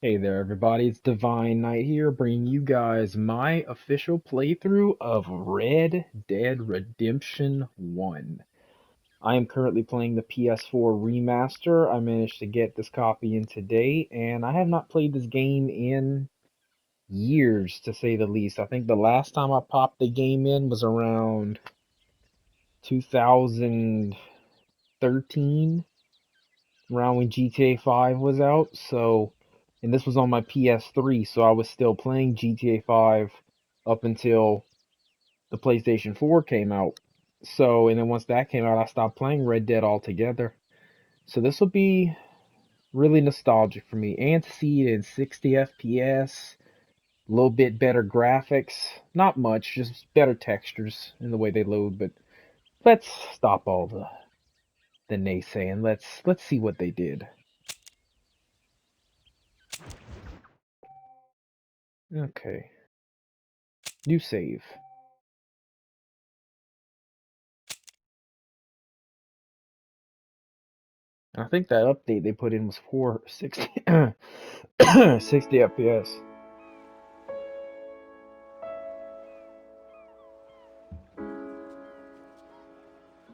Hey there, everybody. It's Divine Knight here, bringing you guys my official playthrough of Red Dead Redemption 1. I am currently playing the PS4 remaster. I managed to get this copy in today, and I have not played this game in years, to say the least. I think the last time I popped the game in was around 2013, around when GTA 5 was out. And this was on my PS3, so I was still playing GTA 5 up until the PlayStation 4 came out. And then once that came out, I stopped playing Red Dead altogether. So this will be really nostalgic for me, and to see it in 60 FPS, a little bit better graphics, not much, just better textures in the way they load. But let's stop all the naysaying. Let's see what they did. Okay, new save. I think that update they put in was 460 60 FPS.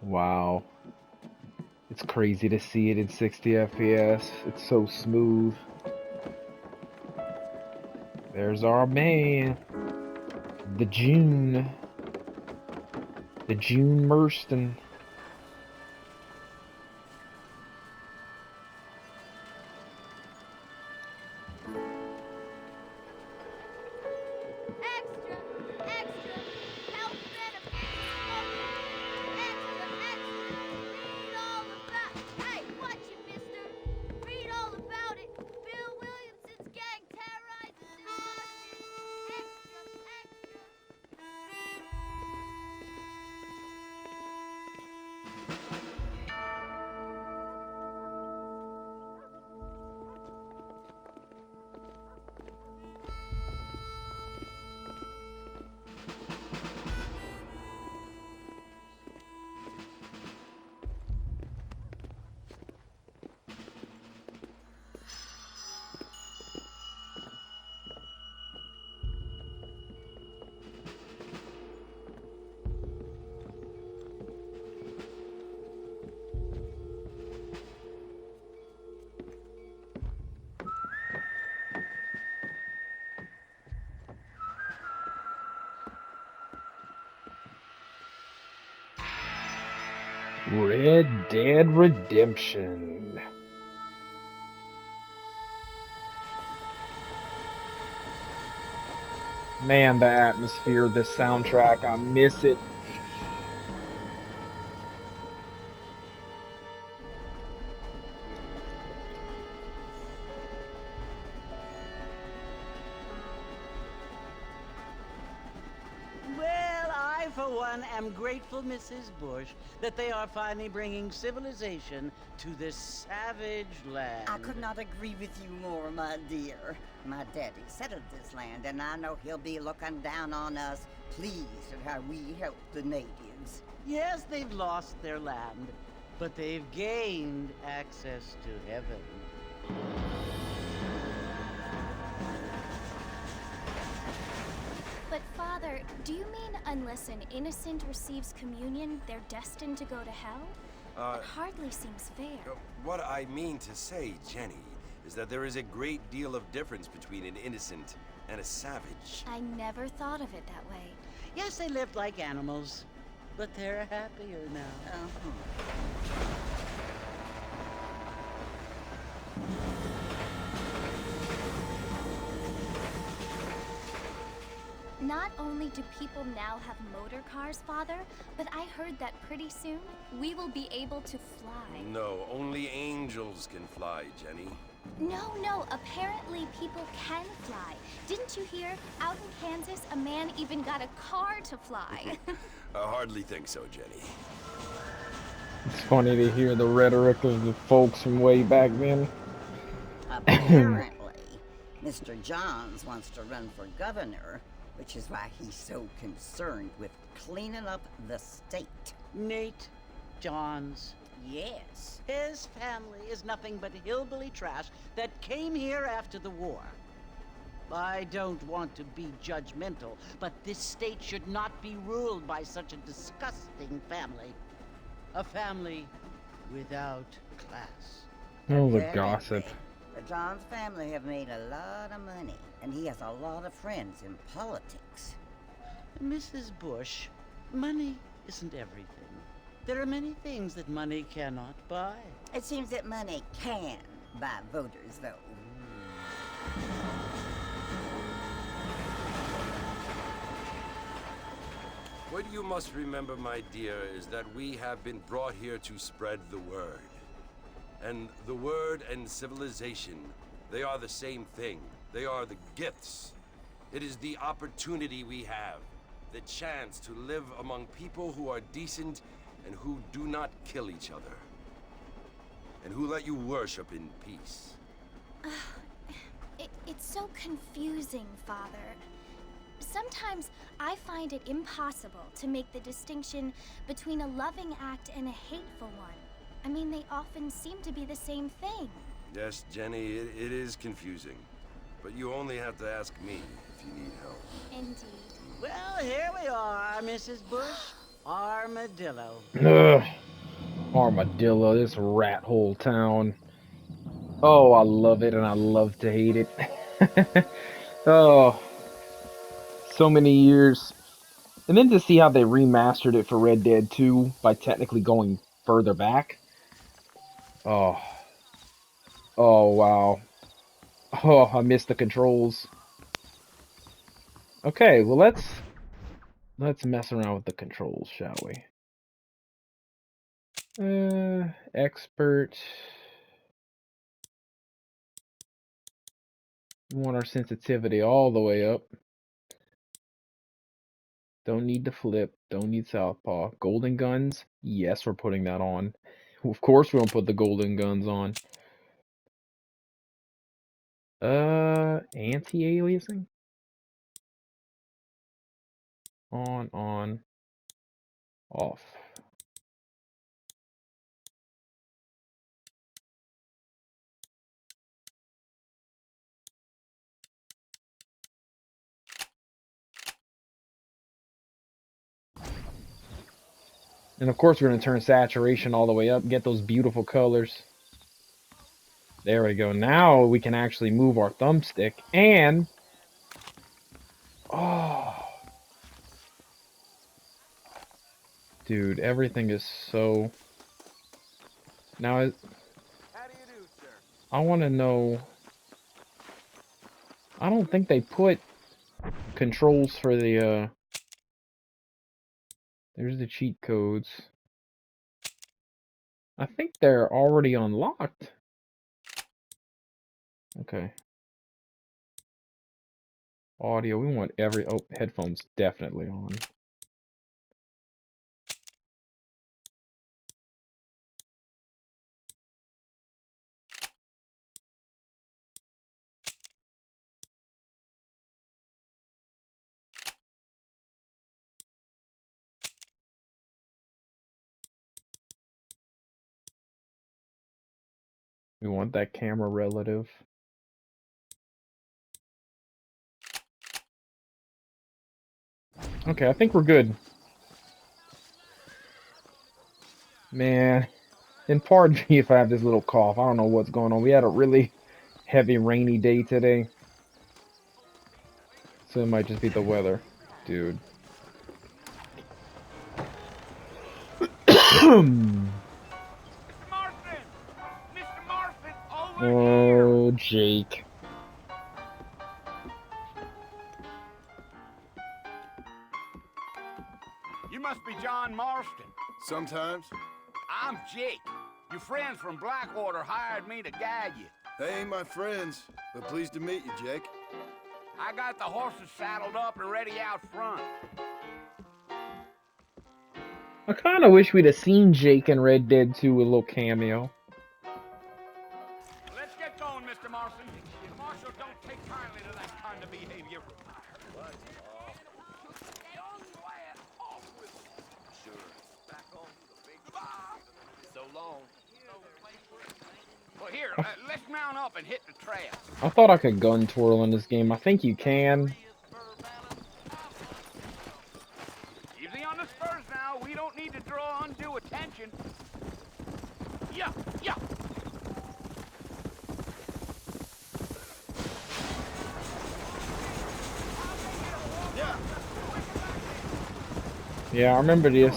Wow. It's crazy to see it in 60 FPS. It's so smooth. There's our man. The June. The June Marston. Extra, extra, health benefits smoking. Extra, read all about. Hey, watch it, mister. Read all about it. Bill Williamson's gang terrorizes Extra, Red Dead Redemption. Man, the atmosphere of this soundtrack, I miss it. Well, I, for one, am grateful, Mrs. Bush, that they are finally bringing civilization to this savage land. I could not agree with you more, my dear. My daddy settled this land, and I know he'll be looking down on us, pleased at how we help the natives. Yes, they've lost their land, but they've gained access to heaven. But Father, do you mean unless an innocent receives communion, they're destined to go to hell? It hardly seems fair. What I mean to say, Jenny, is that there is a great deal of difference between an innocent and a savage. I never thought of it that way. Yes, they lived like animals, but they're happier now. Not only do people now have motor cars, Father, but I heard that pretty soon we will be able to fly. No, only angels can fly, Jenny. No, apparently people can fly. Didn't you hear? Out in Kansas, a man even got a car to fly. I hardly think so, Jenny. It's funny to hear the rhetoric of the folks from way back then. Apparently, Mr. Johns wants to run for governor, which is why he's so concerned with cleaning up the state. Nate Johns, Yes, his family is nothing but hillbilly trash that came here after the war. I don't want to be judgmental, but this state should not be ruled by such a disgusting family. A family without class. Oh, the gossip. Evidently. But John's family have made a lot of money, and he has a lot of friends in politics. Mrs. Bush, money isn't everything. There are many things that money cannot buy. It seems that money can buy voters, though. What you must remember, my dear, is that we have been brought here to spread the word. And the word and civilization, they are the same thing. They are the gifts. It is the opportunity we have, the chance to live among people who are decent and who do not kill each other. And who let you worship in peace. It's so confusing, Father. Sometimes I find it impossible to make the distinction between a loving act and a hateful one. I mean, they often seem to be the same thing. Yes, Jenny, it is confusing. But you only have to ask me if you need help. Indeed. Well, here we are, Mrs. Bush. Armadillo. Ugh. Armadillo, this rat hole town. Oh, I love it and I love to hate it. Oh, so many years. And then to see how they remastered it for Red Dead 2 by technically going further back. Oh. Oh, wow. Oh, I missed the controls. Okay, well let's mess around with the controls, shall we? Expert. We want our sensitivity all the way up. Don't need to flip. Don't need southpaw. Golden guns? Yes, we're putting that on. Of course we don't put the golden guns on. Anti-aliasing? On, off. And of course we're going to turn saturation all the way up, get those beautiful colors. There we go. Now we can actually move our thumbstick and... Oh... Dude, everything is so... Now, How do you do, sir? I want to know... I don't think they put controls for the, There's the cheat codes. I think they're already unlocked. Okay. Audio, we want every... Oh, headphones definitely on. We want that camera relative. Okay, I think we're good. Man, and pardon me if I have this little cough. I don't know what's going on. We had a really heavy rainy day today. So it might just be the weather. Dude. Marston! Mr. Marston, over here! Oh, Jake. You must be John Marston. Sometimes. I'm Jake. Your friends from Blackwater hired me to guide you. They ain't my friends, but pleased to meet you, Jake. I got the horses saddled up and ready out front. I kind of wish we'd have seen Jake in Red Dead 2 with a little cameo. Let's get going, Mr. Marston. The marshal don't take kindly to that kind of behavior. Sure. So long. Well, here, let's mount up and hit the trail. I thought I could gun twirl in this game. I think you can. Easy on the spurs now. We don't need to draw undue attention. Yeah, yeah. Yeah, I remember this.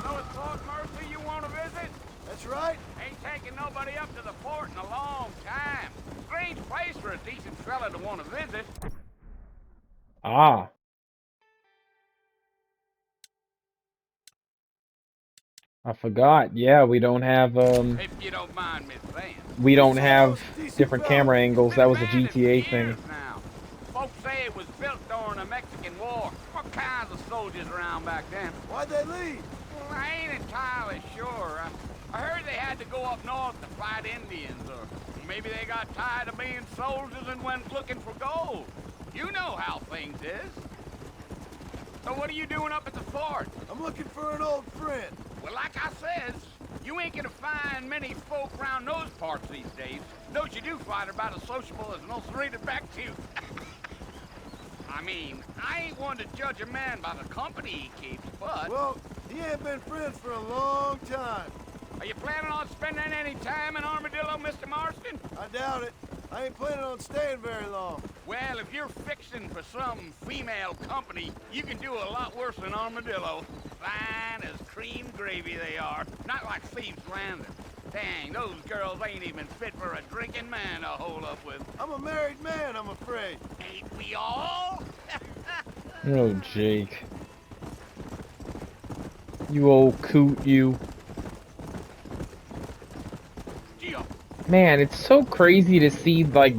Know it's Fort Mercy you want to visit? That's right. Ain't taking nobody up to the fort in a long time. Strange place for a decent fella to want to visit. Ah. I forgot. Yeah, we don't have If you don't mind me saying. we don't So have those decent different fellas. camera angles. Been That was a abandoned for GTA years thing. now. Folks say it was built during the Mexican War. What kinds of soldiers around back then? Why'd they leave? Well, I ain't entirely sure. I heard they had to go up north to fight Indians, or maybe they got tired of being soldiers and went looking for gold. You know how things is. So what are you doing up at the fort? I'm looking for an old friend. Well, like I says, you ain't gonna find many folk around those parts these days. Those you do find are about as sociable as an ulcerated back tooth. I mean, I ain't one to judge a man by the company he keeps, but... Well, he ain't been friends for a long time. Are you planning on spending any time in Armadillo, Mr. Marston? I doubt it. I ain't planning on staying very long. Well, if you're fixing for some female company, you can do a lot worse than Armadillo. Fine as cream gravy they are. Not like Thieves Landing. Dang, those girls ain't even fit for a drinking man to hold up with. I'm a married man, I'm afraid. Ain't we all? Oh, Jake. You old coot, you. Gio. Man, it's so crazy to see, like,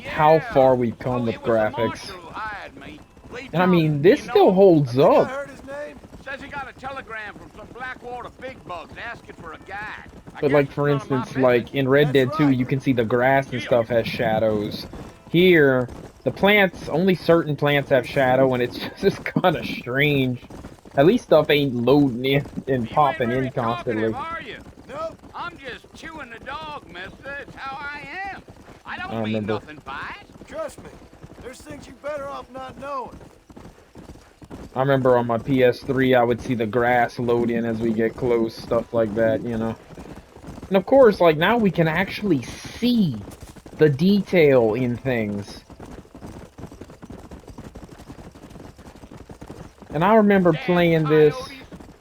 how Yeah. far we've come Oh, with it was the graphics. marshal who hired me. Lee And I mean, Johnson, this you still know? holds I up. heard his name. Says he got a telegram from some Blackwater big bugs asking for a guide. I But guess like, it's for none of my instance, like, business. in Red That's Dead 2, right. you can see the grass and stuff has shadows. Here, the plants, only certain plants have shadow, and it's just kind of strange. At least stuff ain't loading in and You popping ain't very in constantly. talkative, are you? Nope. I'm just chewing the dog, mister. It's how I am. I don't I mean remember. nothing by it. Trust me. There's things you better off not knowing. I remember on my PS3, I would see the grass load in as we get close, stuff like that, you know. And of course, like, now we can actually see the detail in things. And I remember Damn playing this. coyotes.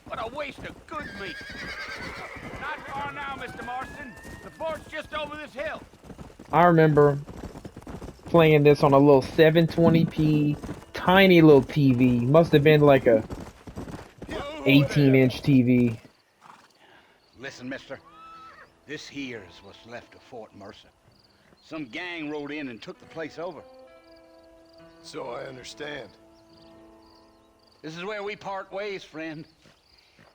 What a waste of good meat. Not far now, Mr. Marston. The fort's just over this hill. I remember playing this on a little 720p, tiny little TV. Must have been like a 18-inch TV. Listen, mister. This here is what's left of Fort Mercer. Some gang rode in and took the place over. So I understand. This is where we part ways, friend.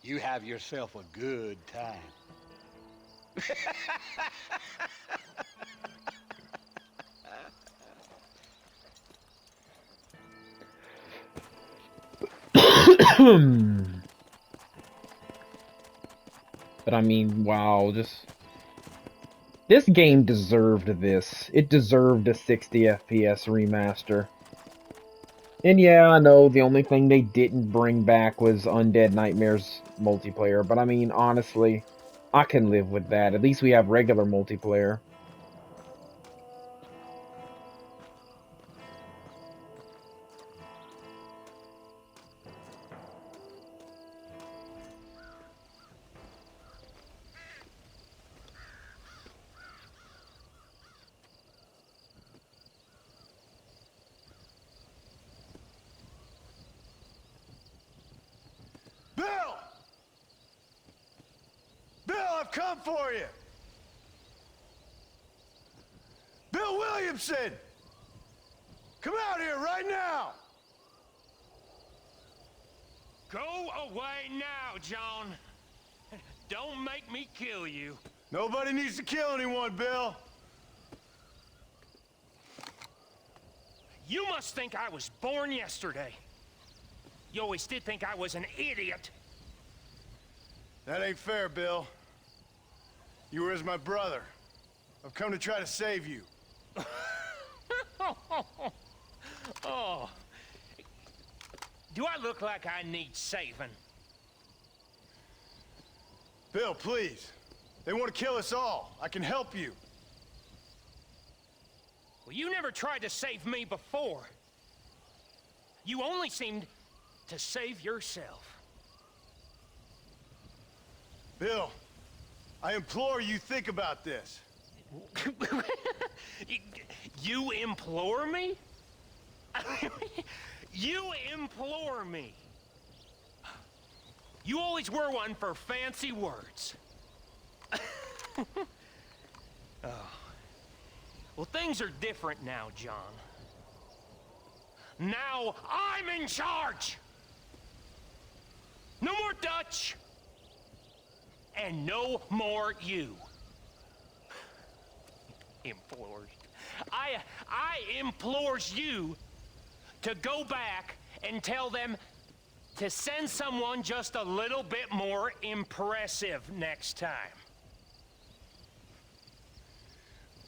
You have yourself a good time. But I mean, wow, just... This game deserved this. It deserved a 60 FPS remaster. And yeah, I know the only thing they didn't bring back was Undead Nightmares multiplayer, but I mean, honestly, I can live with that. At least we have regular multiplayer. Bill! Bill, I've come for you! Bill Williamson! Come out here right now! Go away now, John. Don't make me kill you. Nobody needs to kill anyone, Bill. You must think I was born yesterday. You always did think I was an idiot. That ain't fair, Bill. You were as my brother. I've come to try to save you. Oh. Do I look like I need saving? Bill, please. They want to kill us all. I can help you. Well, you never tried to save me before. You only seemed to save yourself. Bill, I implore you think about this. You implore me? You implore me. You always were one for fancy words. Oh. Well, things are different now, John. Now I'm in charge! No more Dutch! And no more you. Implores. I implores you to go back and tell them to send someone just a little bit more impressive next time.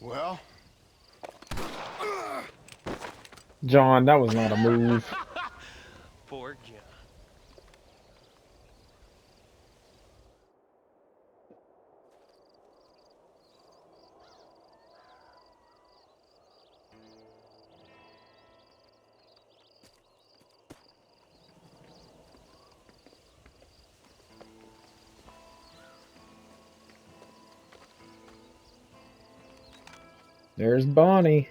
Well, John, that was not a move. Poor John. There's Bonnie.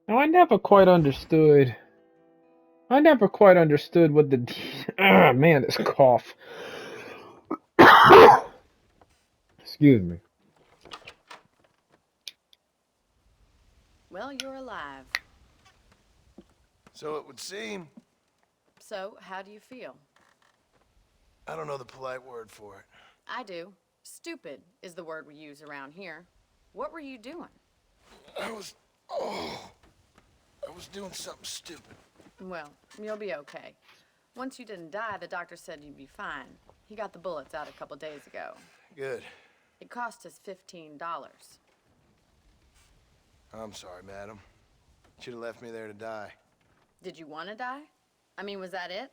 Now, I never quite understood what the man, this cough. Excuse me. Well, you're alive. so it would seem. So, how do you feel? I don't know the polite word for it. I do. Stupid is the word we use around here. What were you doing? I was doing something stupid. Well, you'll be okay. Once you didn't die, the doctor said you'd be fine. He got the bullets out a couple days ago. Good. It cost us $15. I'm sorry, madam. Should have left me there to die. Did you want to die? I mean, was that it?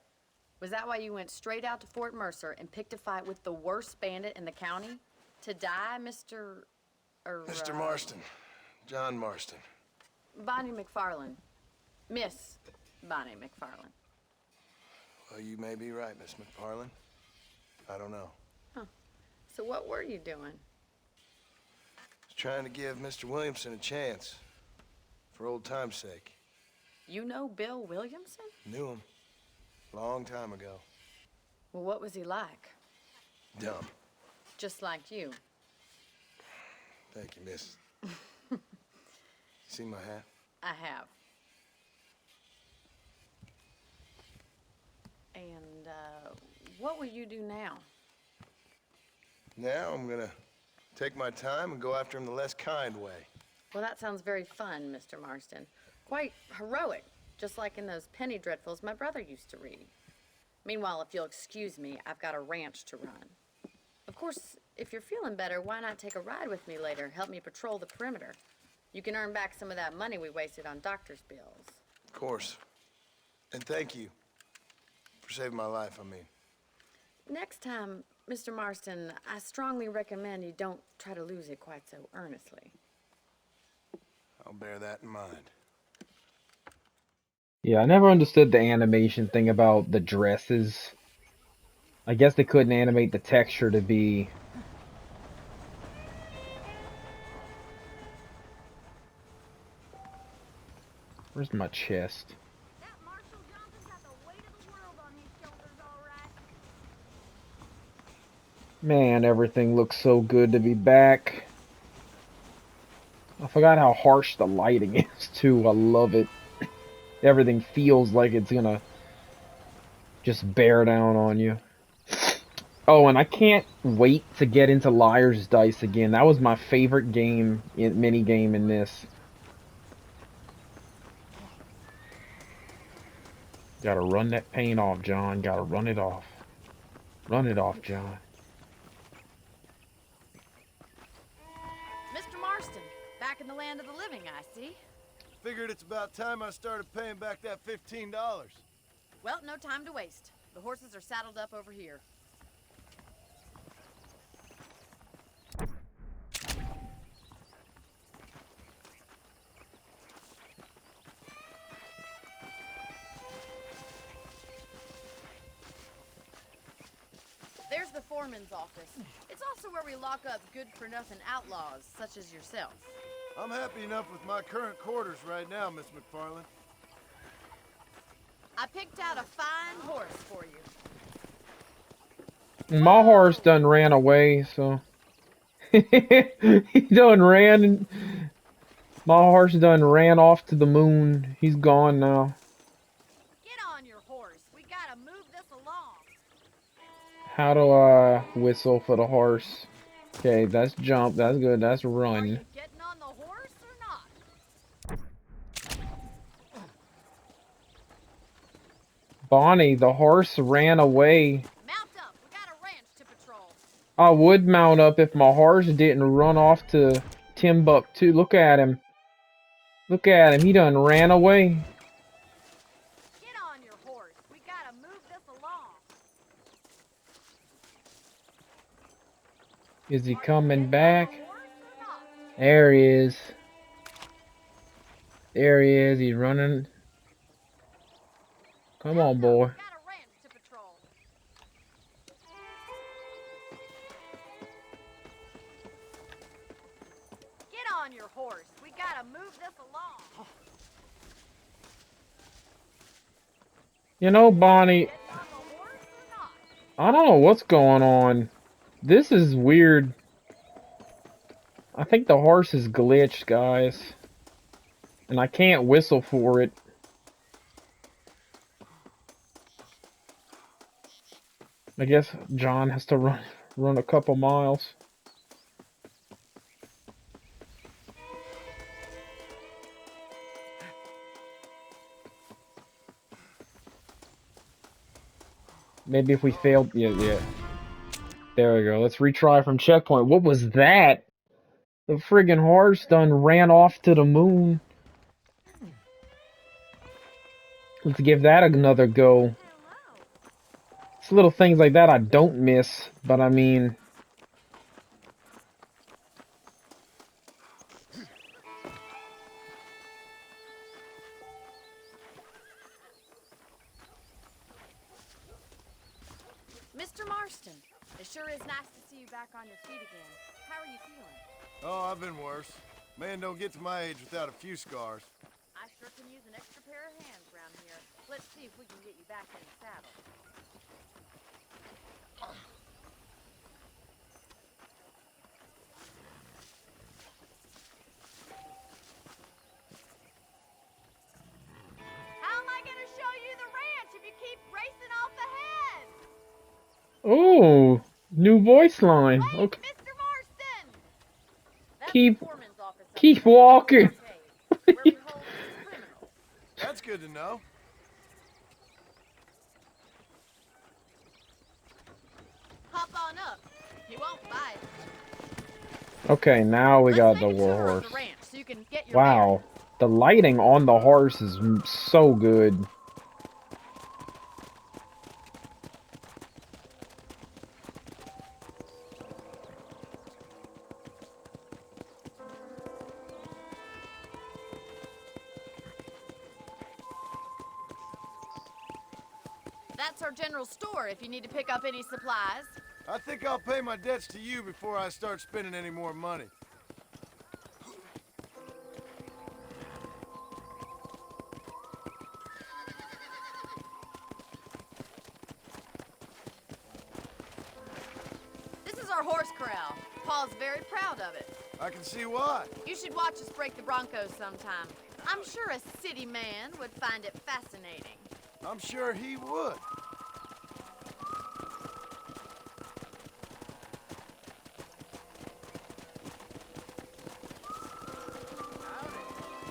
Was that why you went straight out to Fort Mercer and picked a fight with the worst bandit in the county? To die, Mr. Mr. Marston. John Marston. Bonnie McFarland. Miss Bonnie McFarland. Well, you may be right, Miss McFarland. I don't know. Huh. So what were you doing? Was trying to give Mr. Williamson a chance. For old time's sake. You know Bill Williamson? Knew him. Long time ago. Well, what was he like? Dumb. Just like you. Thank you, miss. See my hat? I have. And, what will you do now? Now I'm gonna take my time and go after him the less kind way. Well, that sounds very fun, Mr. Marston. Quite heroic, just like in those penny dreadfuls my brother used to read. Meanwhile, if you'll excuse me, I've got a ranch to run. Of course, if you're feeling better, why not take a ride with me later? Help me patrol the perimeter. You can earn back some of that money we wasted on doctor's bills. Of course. And thank you. For saving my life, I mean. Next time, Mr. Marston, I strongly recommend you don't try to lose it quite so earnestly. I'll bear that in mind. Yeah, I never understood the animation thing about the dresses. I guess they couldn't animate the texture to be... Where's my chest? That Marshall Johnson's got the weight of the world on his shoulders, all right. Man, everything looks so good to be back. I forgot how harsh the lighting is, too. I love it. everything feels like it's gonna just bear down on you. Oh, and I can't wait to get into Liar's Dice again. That was my favorite mini game in this. Gotta run that paint off, John. Gotta run it off. Run it off, John. Mr. Marston, back in the land of the living, I see. Figured it's about time I started paying back that $15. Well, no time to waste. The horses are saddled up over here. There's the foreman's office. It's also where we lock up good-for-nothing outlaws, such as yourself. I'm happy enough with my current quarters right now, Miss McFarland. I picked out a fine horse for you. My horse done ran away, so... he done ran... My horse done ran off to the moon. He's gone now. Get on your horse. We gotta move this along. How do I whistle for the horse? Okay, that's jump. That's good. That's Are run. you getting on the horse or not? Bonnie, the horse ran away. Mount up. We got a ranch to patrol. I would mount up if my horse didn't run off to Timbuktu. Look at him. Look at him. He done ran away. Get on your horse. We gotta move this along. Is he Are you coming getting on back? the horse or not? There he is. There he is. He's running. Come Mount on, up. boy. We got a ranch to patrol. Get on your horse. We gotta move this along. You know, Bonnie, Getting on the horse or not? I don't know what's going on. This is weird. I think the horse is glitched, guys. And I can't whistle for it. I guess John has to run a couple miles. Maybe if we failed... Yeah. There we go. Let's retry from checkpoint. What was that? The friggin' horse done ran off to the moon. Let's give that another go. It's little things like that I don't miss, but I mean... Mr. Marston, it sure is nice to see you back on your feet again. How are you feeling? Oh, I've been worse. Man don't get to my age without a few scars. I sure can use an extra pair of hands around here. Let's see if we can get you back in the saddle. How am I gonna show you the ranch if you keep racing off ahead? Oh, new voice line. Wait, Okay, Mr. Marston! That's Keep- the foreman's office up keep there. walking. Okay, where we hold criminals. That's good to know. Hop on up. He won't bite. Okay, now we Let's got make the a tour of warhorse. the ranch so you can get your Wow, the lighting on the horse is so good. That's our general store if you need to pick up any supplies. I think I'll pay my debts to you before I start spending any more money. This is our horse corral. Paul's very proud of it. I can see why. You should watch us break the Broncos sometime. I'm sure a city man would find it fascinating. I'm sure he would.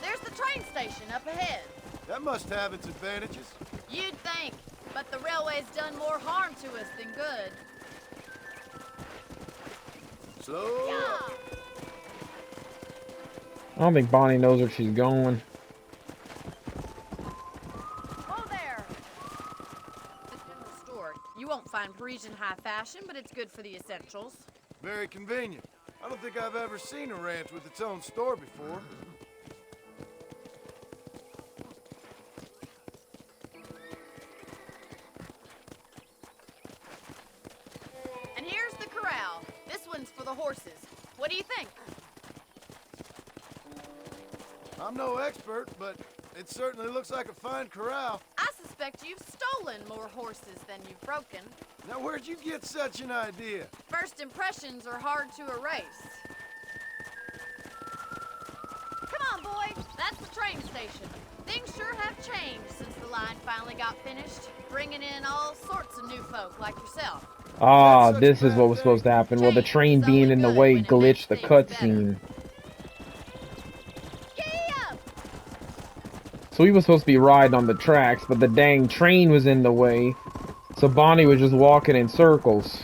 There's the train station up ahead. That must have its advantages. You'd think, but the railway's done more harm to us than good. Slow. Yeah. I don't think Bonnie knows where she's going. Oh, there. This general store. You won't find Parisian high fashion, but it's good for the essentials. Very convenient. I don't think I've ever seen a ranch with its own store before. And here's the corral. This one's for the horses. What do you think? I'm no expert, but it certainly looks like a fine corral. I suspect you've stolen more horses than you've broken. Now, where'd you get such an idea? First impressions are hard to erase. Come on, boy. That's the train station. Things sure have changed since the line finally got finished, bringing in all sorts of new folk like yourself. Ah, this is what was supposed to happen. Well, the train being in the way glitched the cutscene. So he was supposed to be riding on the tracks, but the dang train was in the way. So Bonnie was just walking in circles.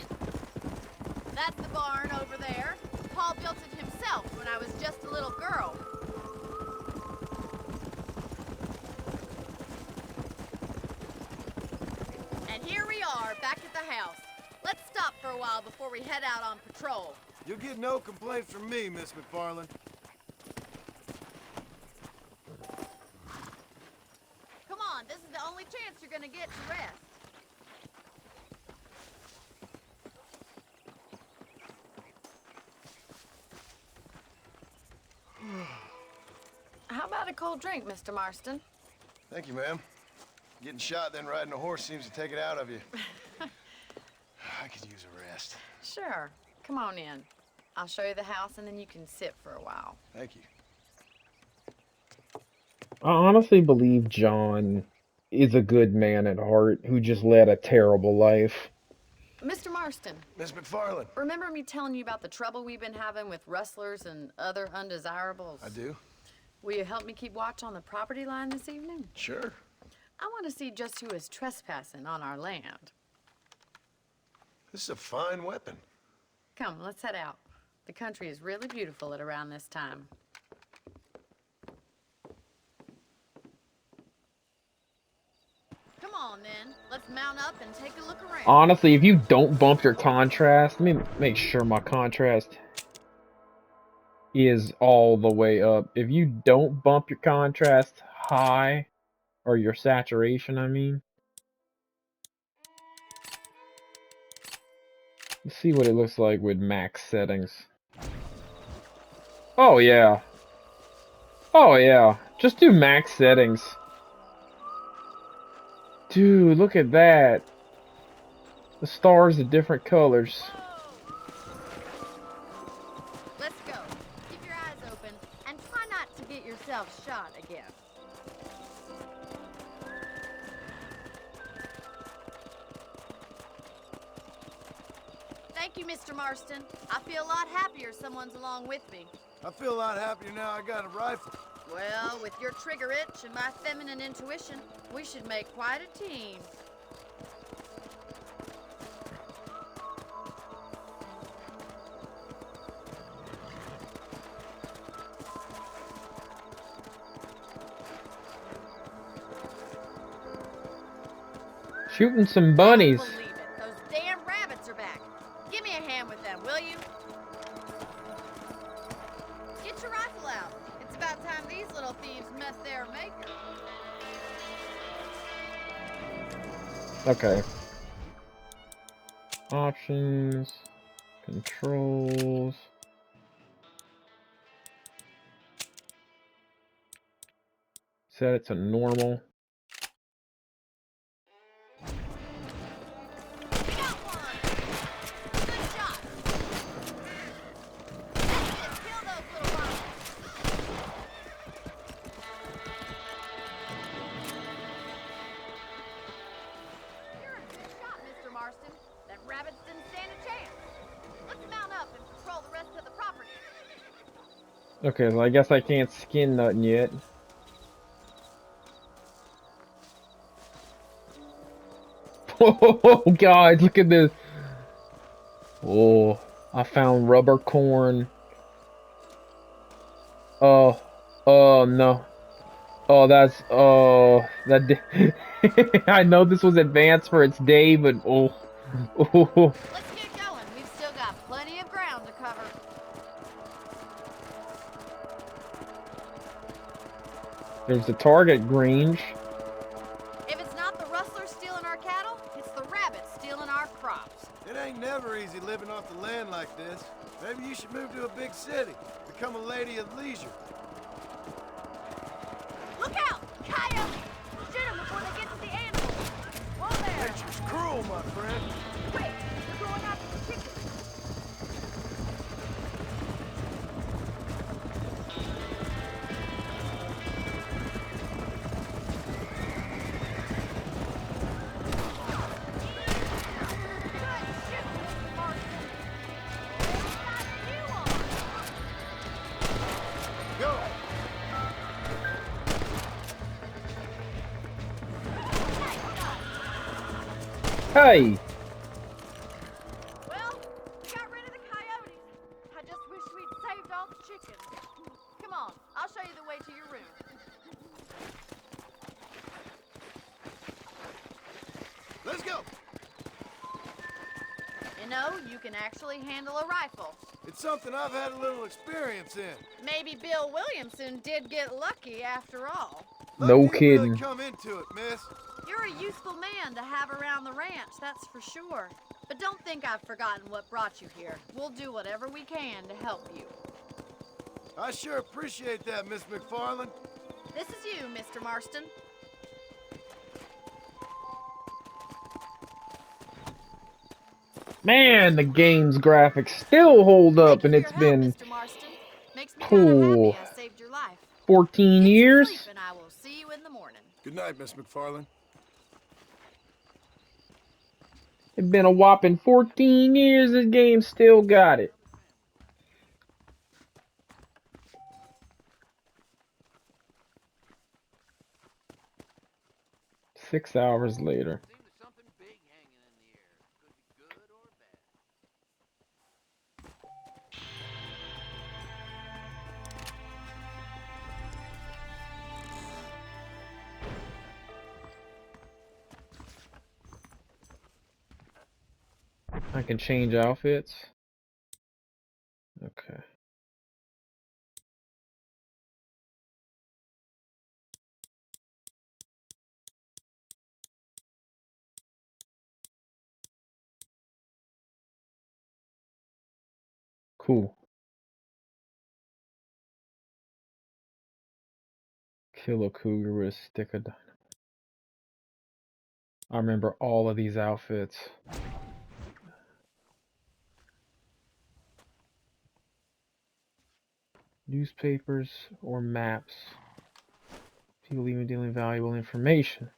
That's the barn over there. Paul built it himself when I was just a little girl. And here we are, back at the house. Let's stop for a while before we head out on patrol. You'll get no complaint from me, Miss McFarland. Come on, this is the only chance you're gonna get to rest. How about a cold drink, Mr. Marston? Thank you, ma'am. Getting shot, then riding a horse seems to take it out of you. I could use a rest. Sure. Come on in. I'll show you the house, and then you can sit for a while. Thank you. I honestly believe John is a good man at heart who just led a terrible life. Mr. Marston. Miss McFarland. Remember me telling you about the trouble we've been having with rustlers and other undesirables? I do. Will you help me keep watch on the property line this evening? Sure. I want to see just who is trespassing on our land. This is a fine weapon. Come, let's head out. The country is really beautiful at around this time. Come on, then. Let's mount up and take a look around. Honestly, if you don't bump your contrast, let me make sure my contrast is all the way up. If you don't bump your contrast high, or your saturation, I mean. Let's see what it looks like with max settings. Oh yeah. Oh yeah. Just do max settings. Dude, look at that. The stars are different colors. Let's go. Keep your eyes open and try not to get yourself shot again. Thank you, Mr. Marston. I feel a lot happier someone's along with me. I feel a lot happier now I got a rifle. Well, with your trigger itch and my feminine intuition, we should make quite a team. Shooting some bunnies. Believe it. Those damn rabbits are back. Give me a hand with them, will you? Get your rifle out. It's about time these little thieves met their maker. Okay. Options. Controls. Set it to normal. Got one! Good shot! That's it! Kill those little bunnies! Marston. Them rabbits didn't stand a chance. Let's mount up and patrol the rest of the property. Okay, so I guess I can't skin nothing yet. Oh, God, look at this. Oh, I found rubber corn. Oh, oh, no. Oh, that's, oh, I know this was advanced for its day, but oh, oh, Let's get going. We've still got plenty of ground to cover. there's the target range. If it's not the rustlers stealing our cattle, it's the rabbits stealing our crops. It ain't never easy living off the land like this. Maybe you should move to a big city. Become a lady of leisure. Look out! Coyotes! Shoot them before they get to the animals. Whoa there! Nature's cruel, my friend. Wait, they're going after the chickens. Go! Hey! Well, we got rid of the coyotes. I just wish we'd saved all the chickens. Come on, I'll show you the way to your room. Let's go! You know, you can actually handle a rifle. It's something I've had a little experience in. Maybe Bill Williamson did get lucky after all. No Luck didn't really kidding. come into it, miss. You're a useful man to have around the ranch, that's for sure. But don't think I've forgotten what brought you here. We'll do whatever we can to help you. I sure appreciate that, Miss McFarland. This is you, Mr. Marston. Man, the game's graphics still hold up, and it's been Mr. Marston. Makes me kind of happy I saved your life. 14 Get some years. sleep and I will see you in the morning. Good night, Miss McFarland. It's been a whopping 14 years. This game still got it. Six hours later. I can change outfits. Okay. Cool. Kill a cougar with a stick of dynamite. I remember all of these outfits. Newspapers or maps. People even dealing valuable information.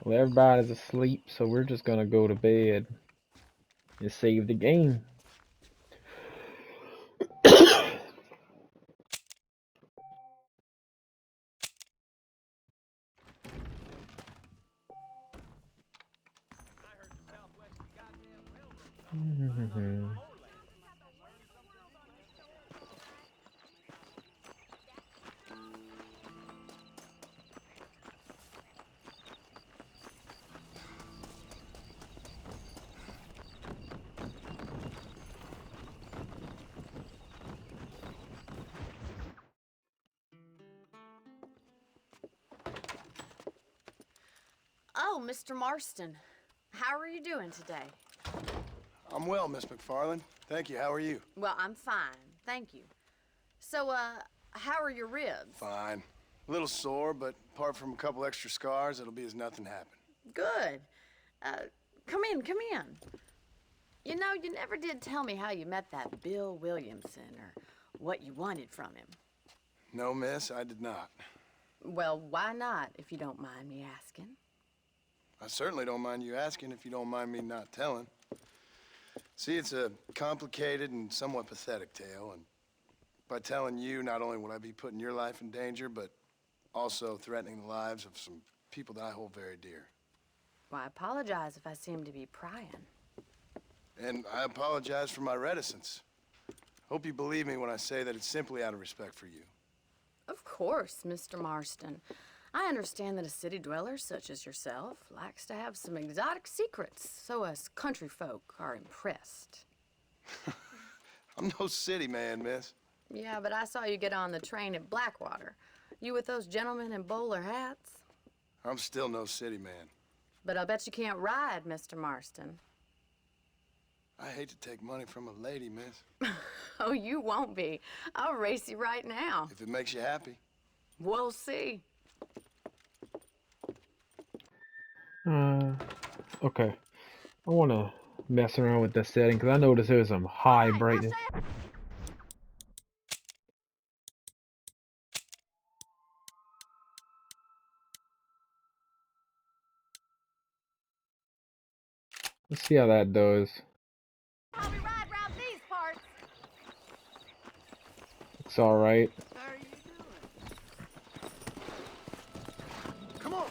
Well, everybody's asleep, so we're just gonna go to bed and save the game. Oh, Mr. Marston. How are you doing today? I'm well, Miss McFarland. Thank you. How are you? Well, I'm fine. Thank you. So, how are your ribs? Fine. A little sore, but apart from a couple extra scars, it'll be as nothing happened. Good. Come in, come in. You know, you never did tell me how you met that Bill Williamson or what you wanted from him. No, miss, I did not. Well, why not, if you don't mind me asking? I certainly don't mind you asking if you don't mind me not telling. See, it's a complicated and somewhat pathetic tale, and by telling you, not only would I be putting your life in danger, but also threatening the lives of some people that I hold very dear. Well, I apologize if I seem to be prying. And I apologize for my reticence. Hope you believe me when I say that it's simply out of respect for you. Of course, Mr. Marston. I understand that a city dweller such as yourself likes to have some exotic secrets, so us country folk are impressed. I'm no city man, miss. Yeah, but I saw you get on the train at Blackwater. You with those gentlemen in bowler hats? I'm still no city man. But I'll bet you can't ride, Mr. Marston. I hate to take money from a lady, miss. Oh, you won't be. I'll race you right now. If it makes you happy. We'll see. Okay. I want to mess around with the setting because I noticed there's some high brightness. Let's see how that does. How we ride round these parts. Looks alright. How are you doing? Come on.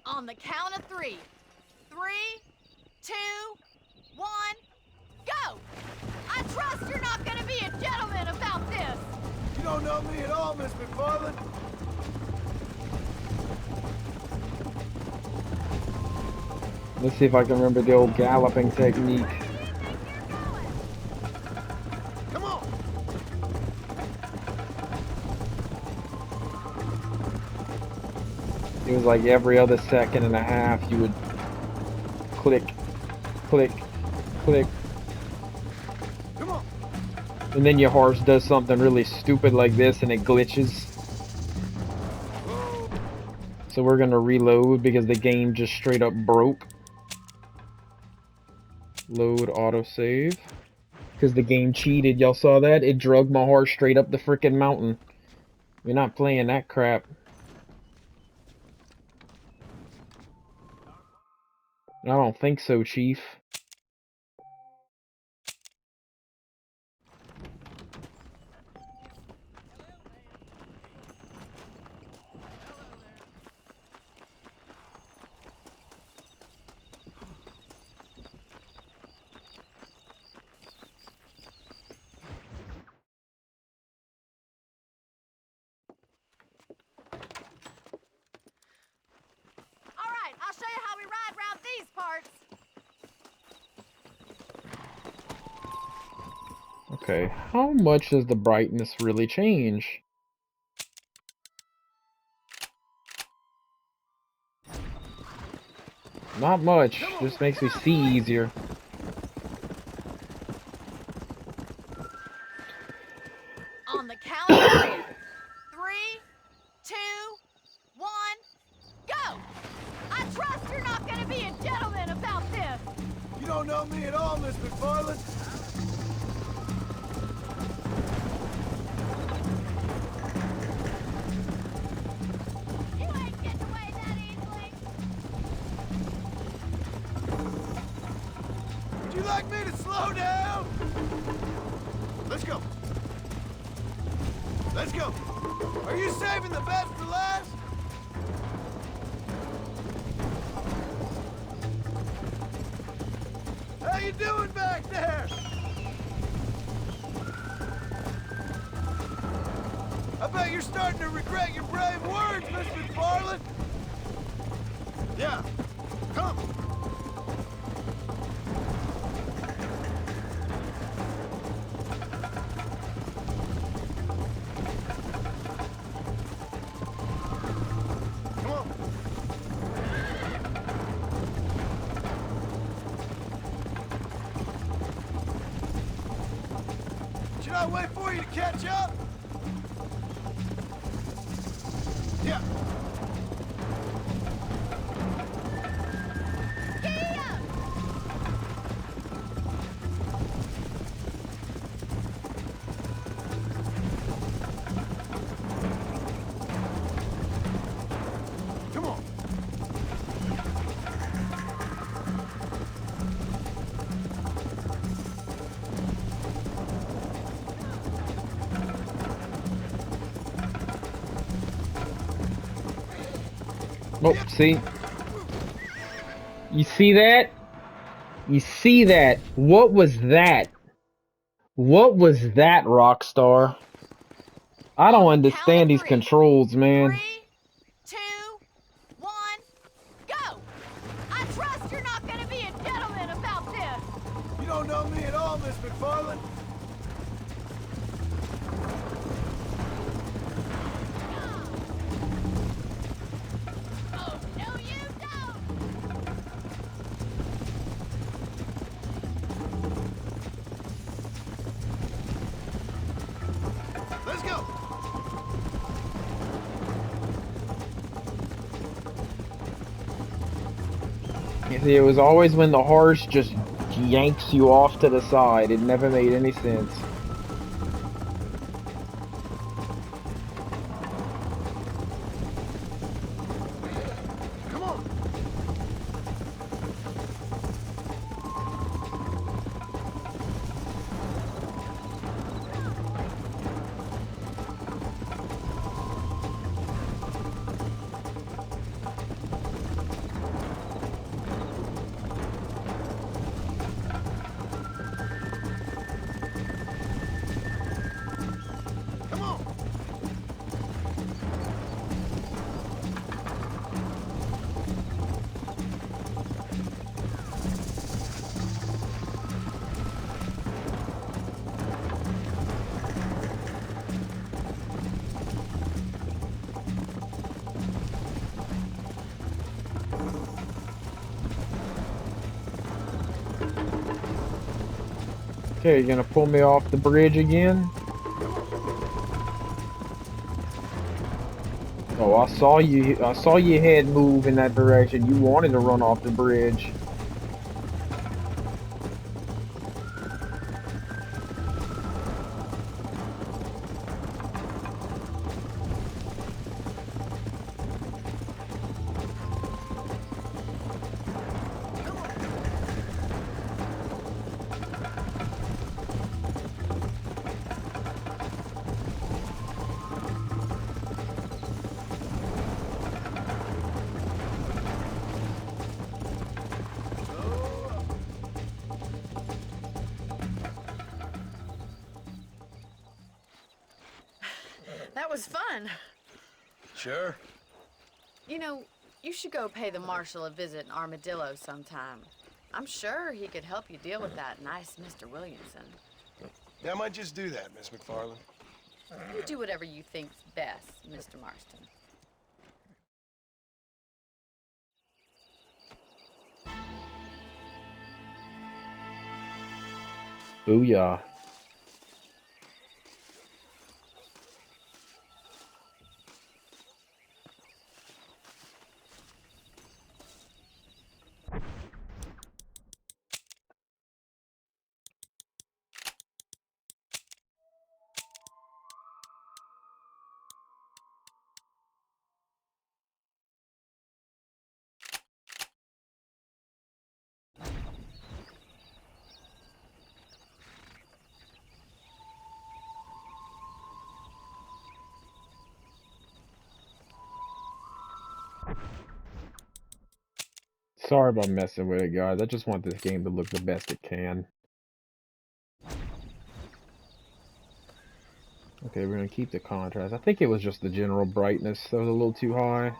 On the count of 3. 3, 2, 1, go! I trust you're not gonna be a gentleman about this! You don't know me at all, Miss McFarland. Let's see if I can remember the old galloping technique. Come on. It was like every other second and a half you would click, click, click. Come on. And then your horse does something really stupid like this and it glitches. So we're gonna reload because the game just straight up broke. Load autosave. Because the game cheated. Y'all saw that? It drug my horse straight up the frickin' mountain. We're not playing that crap. I don't think so, Chief. Alright, I'll show you how we ride round these parts. Okay, how much does the brightness really change? Not much, just makes me see easier. On the count of 3. 3, 2, 1, go! I trust you're not gonna be a gentleman about this! You don't know me at all, Miss McFarland. You ain't getting away that easily! Would you like me to slow down? Let's go. Let's go. Are you saving the best for last? How you doing back there? I bet you're starting to regret your brave words, Miss McFarland. Yeah, come. Come on. Should I wait for you to catch up? Yeah. Giddy up! Oh, see? You see that? You see that? What was that? What was that, Rockstar? I don't On the count understand of these three. controls, man. 3, 2, 1, go! I trust you're not gonna be a gentleman about this. You don't know me at all, Miss McFarland. Oh, no, you don't! Let's go. You see, it was always when the horse just yanks you off to the side. It never made any sense. Come on. Come on. Okay, you're gonna pull me off the bridge again? Oh, I saw you. I saw your head move in that direction. You wanted to run off the bridge. That was fun. Sure. You know, you should go pay the marshal a visit in Armadillo sometime. I'm sure he could help you deal with that nice Mr. Williamson. Yeah, I might just do that, Miss McFarland. You do whatever you think's best, Mr. Marston. Booyah. Sorry about messing with it, guys. I just want this game to look the best it can. Okay, we're gonna keep the contrast. I think it was just the general brightness that was a little too high.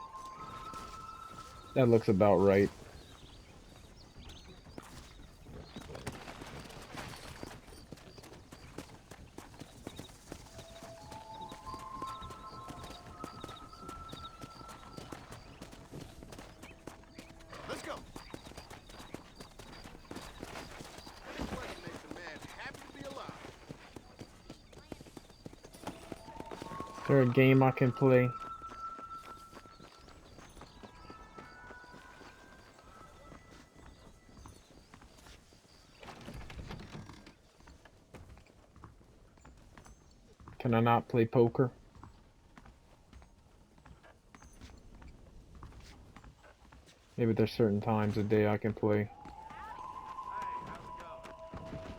That looks about right. Let's go. Any question makes a man happy to be alive. Is there a game I can play? Can I not play poker? Maybe there's certain times of day I can play.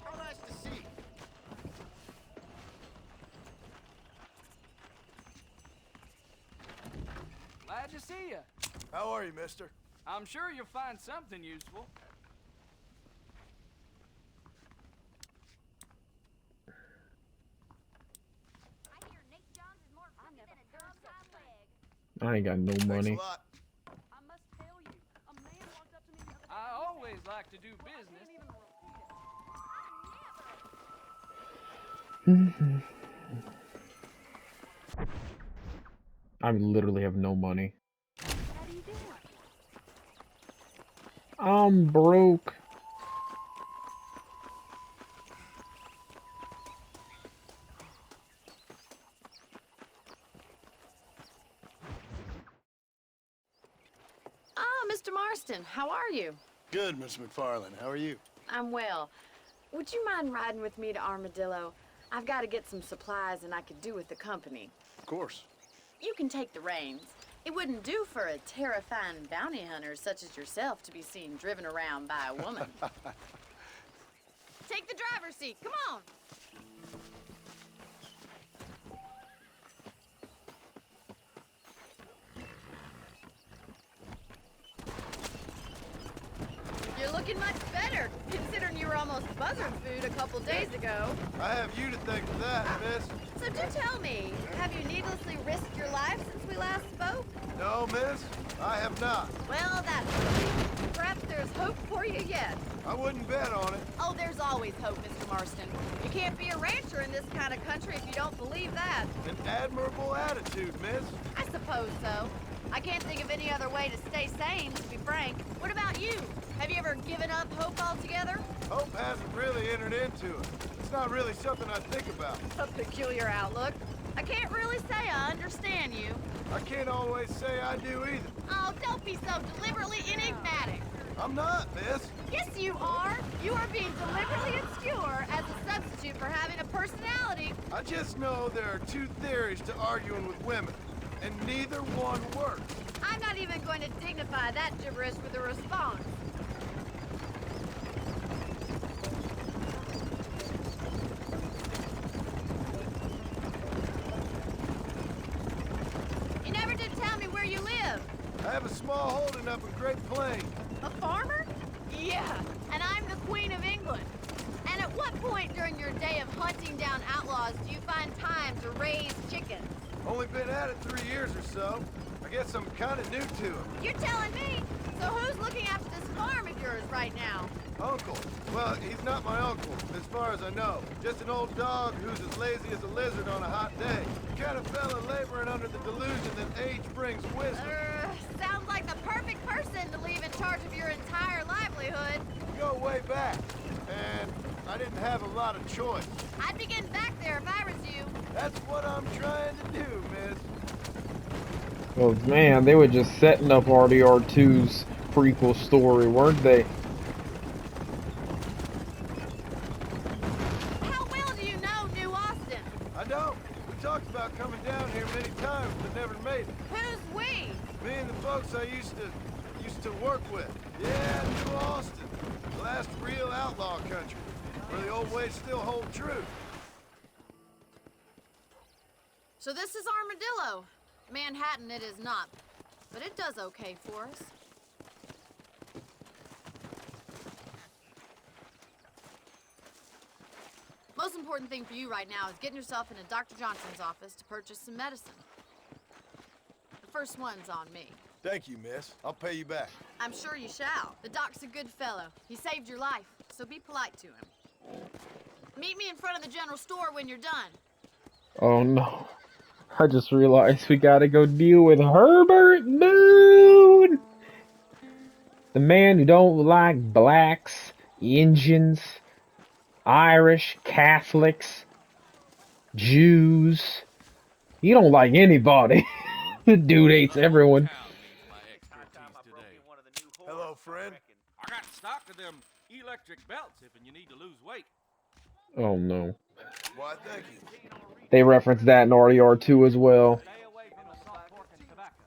How nice to see you. Glad to see you. How are you, mister? I'm sure you'll find something useful. I hear Nate Johns is more crooked than a dog's hind leg. I ain't got no Thanks a money. lot. I must tell you, a man walked up to me the other day. I always like to do business. I can't even repeat it. I literally have no money. How do you do? I'm broke. Ah, Mr. Marston, how are you? Good, Miss McFarland. How are you? I'm well. Would you mind riding with me to Armadillo? I've got to get some supplies and I could do with the company. Of course. You can take the reins. It wouldn't do for a terrifying bounty hunter such as yourself to be seen driven around by a woman. Take the driver's seat, come on! You're looking much better, considering you were almost buzzard food a couple days ago. I have you to thank for that, miss. So do tell me, have you needlessly risked your life since we last spoke? No, miss, I have not. Well, that's relief. Perhaps there's hope for you yet. I wouldn't bet on it. Oh, there's always hope, Mr. Marston. You can't be a rancher in this kind of country if you don't believe that. An admirable attitude, miss. I suppose so. I can't think of any other way to stay sane, to be frank. What about you? Have you ever given up hope altogether? Hope hasn't really entered into it. It's not really something I think about. A peculiar outlook. I can't really say I understand you. I can't always say I do either. Oh, don't be so deliberately enigmatic. I'm not, miss. Yes, you are. You are being deliberately obscure as a substitute for having a personality. I just know there are two theories to arguing with women, and neither one works. I'm not even going to dignify that gibberish with a response. You never did tell me where you live. I have a small holding up in Great Plains. A farmer? Yeah, and I'm the Queen of England. And at what point during your day of hunting down outlaws do you find time to raise chickens? Only been at it 3 years or so. I guess I'm kind of new to it. You're telling me? So who's looking after this farm of yours right now? Uncle. Well, he's not my uncle, as far as I know. Just an old dog who's as lazy as a lizard on a hot day. The kind of fella laboring under the delusion that age brings wisdom. Sounds like the perfect person to leave in charge of your entire livelihood. We go way back, and I didn't have a lot of choice. I'd be getting back there if I was you. That's what I'm trying to do, miss. Well, man, they were just setting up RDR 2's prequel story, weren't they? How well do you know New Austin? I don't. We talked about coming down here many times, but never made it. Who's we? Me and the folks I used to work with. Yeah, New Austin. The last real outlaw country, where the old ways still hold true. So this is Armadillo. Manhattan it is not, but it does okay for us. Most important thing for you right now is getting yourself into Dr. Johnson's office to purchase some medicine. The first one's on me. Thank you, miss. I'll pay you back. I'm sure you shall. The doc's a good fellow. He saved your life, so be polite to him. Meet me in front of the general store when you're done. Oh no. I just realized we gotta go deal with Herbert Boone! The man who don't like blacks, Indians, Irish, Catholics, Jews. He don't like anybody. The dude hates everyone. Hello, friend. I got stock of them electric belts if you need to lose weight. Oh no. Why, thank you. They reference that in RDR 2 as well. Stay away from the salt pork and tobacco.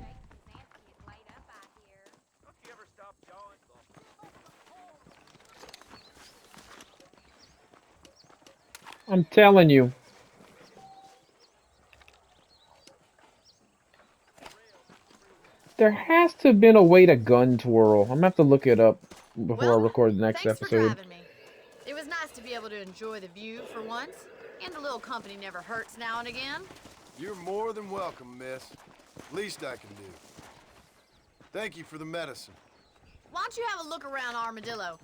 Nancy is laid up out here. Don't you ever stop jawing? I'm telling you. There has to have been a way to gun twirl. I'm gonna have to look it up before I Well, record the next thanks for episode. driving me. It was nice to be able to enjoy the view for once, and a little company never hurts now and again. You're more than welcome, miss. Least I can do. Thank you for the medicine. Why don't you have a look around Armadillo?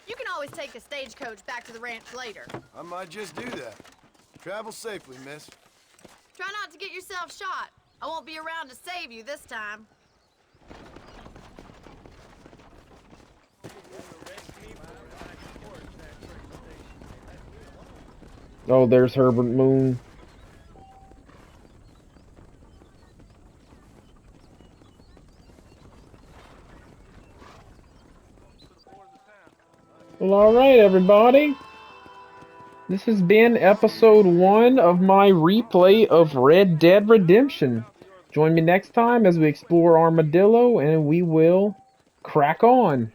You can always take a stagecoach back to the ranch later. I might just do that. Travel safely, miss. Try not to get yourself shot. I won't be around to save you this time. Oh, there's Herbert Moon. Well, alright, everybody. This has been episode 1 of my replay of Red Dead Redemption. Join me next time as we explore Armadillo and we will crack on.